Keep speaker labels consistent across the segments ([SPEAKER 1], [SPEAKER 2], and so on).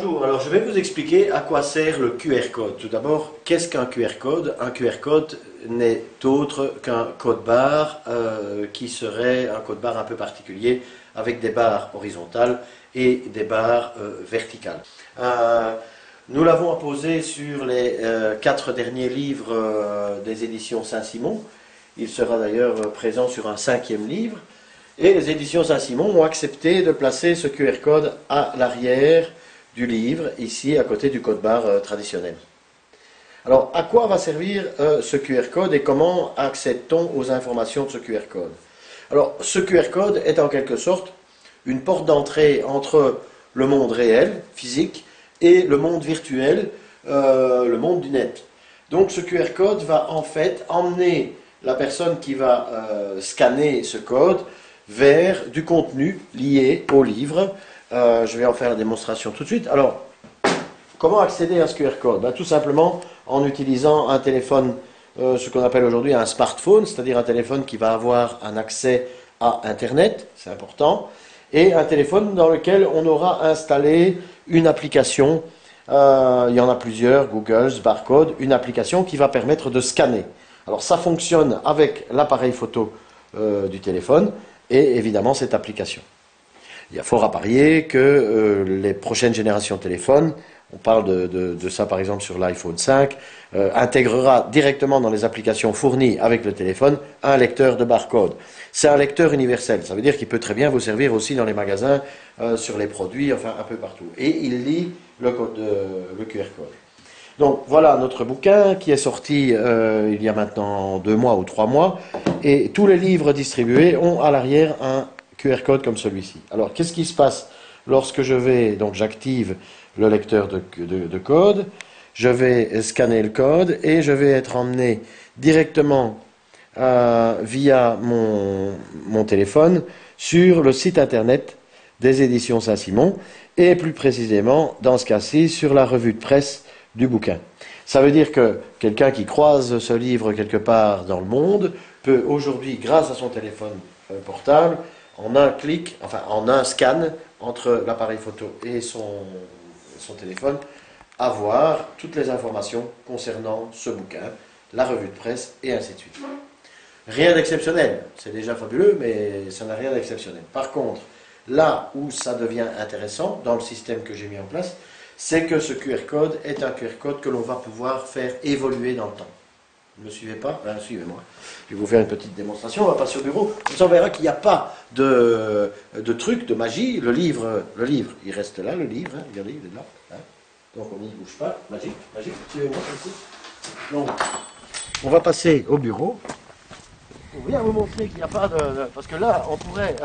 [SPEAKER 1] Bonjour, alors je vais vous expliquer à quoi sert le QR code. Tout d'abord, qu'est-ce qu'un QR code? Un QR code n'est autre qu'un code barre qui serait un code barre un peu particulier avec des barres horizontales et des barres verticales. Nous l'avons apposé sur les 4 derniers livres des éditions Saint-Simon. Il sera d'ailleurs présent sur un 5e livre. Et les éditions Saint-Simon ont accepté de placer ce QR code à l'arrière du livre, ici à côté du code barre traditionnel. Alors, à quoi va servir ce QR code et comment accède-t-on aux informations de ce QR code? Alors, ce QR code est en quelque sorte une porte d'entrée entre le monde réel, physique, et le monde virtuel, le monde du net. Donc, ce QR code va en fait emmener la personne qui va scanner ce code vers du contenu lié au livre. Je vais en faire la démonstration tout de suite. Alors, comment accéder à ce QR code? Tout simplement en utilisant un téléphone, ce qu'on appelle aujourd'hui un smartphone, c'est-à-dire un téléphone qui va avoir un accès à Internet, c'est important, et un téléphone dans lequel on aura installé une application, il y en a plusieurs, Google, Barcode, une application qui va permettre de scanner. Alors ça fonctionne avec l'appareil photo du téléphone, et évidemment cette application. Il y a fort à parier que les prochaines générations de téléphones, on parle de ça par exemple sur l'iPhone 5, intégrera directement dans les applications fournies avec le téléphone un lecteur de barcode. C'est un lecteur universel, ça veut dire qu'il peut très bien vous servir aussi dans les magasins, sur les produits, enfin un peu partout. Et il lit le QR code. Donc voilà notre bouquin qui est sorti il y a maintenant 2 mois ou 3 mois, et tous les livres distribués ont à l'arrière un QR code comme celui-ci. Alors qu'est-ce qui se passe lorsque j'active le lecteur de code, je vais scanner le code et je vais être emmené directement via mon téléphone sur le site internet des éditions Saint-Simon, et plus précisément dans ce cas-ci sur la revue de presse du bouquin. Ça veut dire que quelqu'un qui croise ce livre quelque part dans le monde peut aujourd'hui, grâce à son téléphone portable, en un clic, enfin en un scan entre l'appareil photo et son téléphone, avoir toutes les informations concernant ce bouquin, la revue de presse et ainsi de suite. Rien d'exceptionnel, c'est déjà fabuleux, mais ça n'a rien d'exceptionnel. Par contre, là où ça devient intéressant dans le système que j'ai mis en place, c'est que ce QR code est un QR code que l'on va pouvoir faire évoluer dans le temps. Vous ne me suivez pas? Suivez-moi. Je vais vous faire une petite démonstration, on va passer au bureau. Comme ça, on verra qu'il n'y a pas de truc, de magie. Le livre, il reste là, le livre, hein, regardez, il est là. Hein. Donc on n'y bouge pas. Magique, suivez-moi ici. Donc, on va passer au bureau. Pour bien vous montrer qu'il n'y a pas de... Parce que là, on pourrait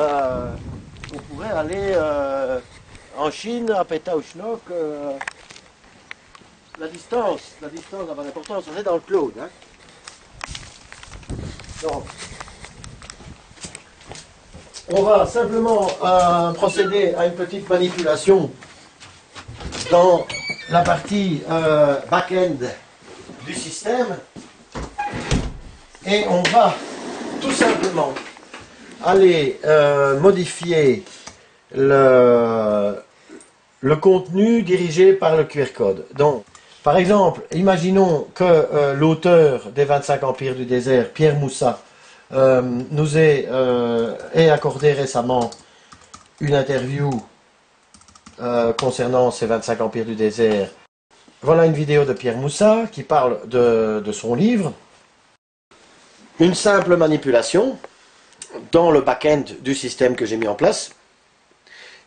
[SPEAKER 1] aller... en Chine, à Pétaouchnok, la distance n'a pas d'importance, on est dans le cloud. Hein. Donc, on va simplement procéder à une petite manipulation dans la partie back-end du système, et on va tout simplement aller modifier le contenu dirigé par le QR code. Donc, par exemple, imaginons que l'auteur des 25 Empires du désert, Pierre Moussa, nous ait accordé récemment une interview concernant ces 25 Empires du désert. Voilà une vidéo de Pierre Moussa qui parle de son livre. Une simple manipulation dans le back-end du système que j'ai mis en place,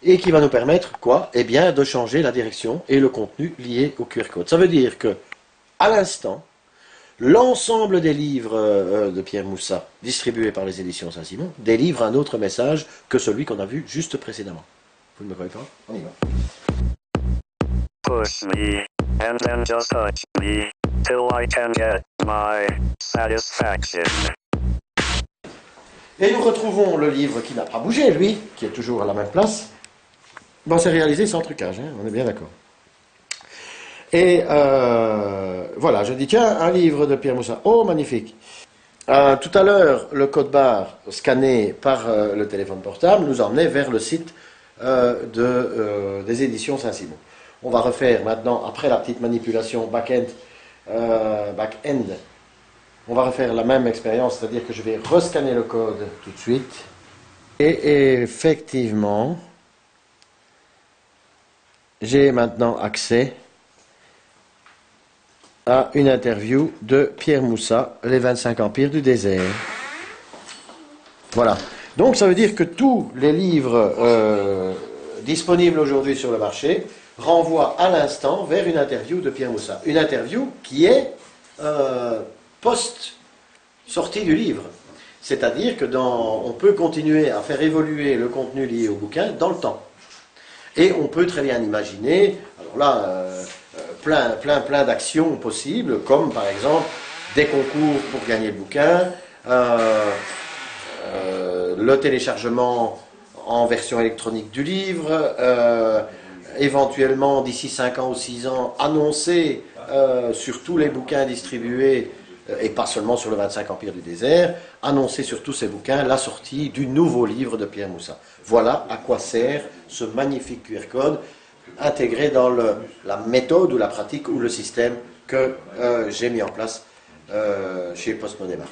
[SPEAKER 1] et qui va nous permettre, quoi? Eh bien, de changer la direction et le contenu lié au QR code. Ça veut dire que, à l'instant, l'ensemble des livres de Pierre Moussa, distribués par les éditions Saint-Simon, délivrent un autre message que celui qu'on a vu juste précédemment. Vous ne me croyez pas? On y va.
[SPEAKER 2] Push me, and then just touch me, till I can get my satisfaction.
[SPEAKER 1] Et nous retrouvons le livre qui n'a pas bougé, lui, qui est toujours à la même place. Bon, c'est réalisé sans trucage, hein, on est bien d'accord. Et voilà, je dis, tiens, un livre de Pierre Moussa. Oh, magnifique. Tout à l'heure, le code barre scanné par le téléphone portable nous emmenait vers le site des éditions Saint-Simon. On va refaire maintenant, après la petite manipulation back-end, on va refaire la même expérience, c'est-à-dire que je vais rescanner le code tout de suite. Et effectivement, j'ai maintenant accès à une interview de Pierre Moussa, Les 25 empires du désert. Voilà. Donc ça veut dire que tous les livres disponibles aujourd'hui sur le marché renvoient à l'instant vers une interview de Pierre Moussa. Une interview qui est post-sortie du livre. C'est-à-dire que on peut continuer à faire évoluer le contenu lié au bouquin dans le temps. Et on peut très bien imaginer, alors là, plein d'actions possibles, comme par exemple des concours pour gagner le bouquin, le téléchargement en version électronique du livre, éventuellement d'ici 5 ans ou 6 ans, annoncer sur tous les bouquins distribués, et pas seulement sur le 25 Empire du désert, annoncer sur tous ces bouquins la sortie du nouveau livre de Pierre Moussa. Voilà à quoi sert ce magnifique QR code intégré dans la méthode ou la pratique ou le système que j'ai mis en place chez Postmoney Mart.